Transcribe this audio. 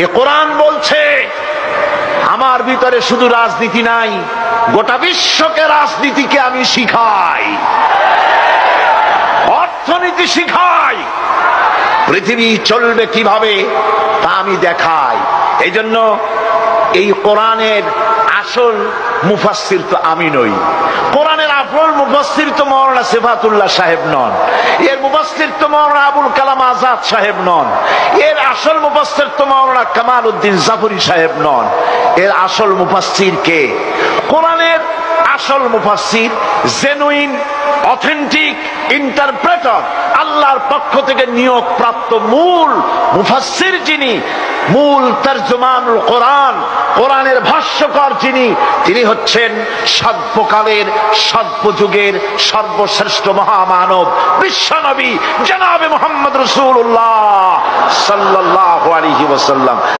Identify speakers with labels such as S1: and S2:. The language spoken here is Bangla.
S1: এ কোরআন বলছে আমার ভিতরে শুধু রাজনীতি নাই, গোটা বিশ্বকে রাজনীতিকে আমি শিখাই, অর্থনীতি শিখাই, পৃথিবী চলবে কিভাবে তা আমি দেখাই। এই জন্য এই কোরআনের আসল মুফাসসির তো আমি নই, কোরআনের আসল মুফাসসির তো মাওলানা সিফাতুল্লাহ সাহেব নন, এর মুফাসসির তো মাওলানা আবুল কালাম আজাদ সাহেব নন, এর আসল মুফাসসির তো মাওলানা কামাল উদ্দিন জাফরি সাহেব নন। এর আসল মুফাসসির কে? কোরআনের আসল মুফাসসির, জেনুইন অথেন্টিক ইন্টারপ্রেটার, আল্লাহর পক্ষ থেকে নিয়োগ প্রাপ্ত মূল মুফাসসির যিনি, মূল তরজমানুল কোরআন, কোরআনের ভাষ্যকার যিনি, তিনি হচ্ছেন সর্বকালের সর্বযুগের সর্বশ্রেষ্ঠ মহামানব বিশ্বনবী জনাবে মুহাম্মদ রাসূলুল্লাহ সাল্লাল্লাহু আলাইহি ওয়াসাল্লাম।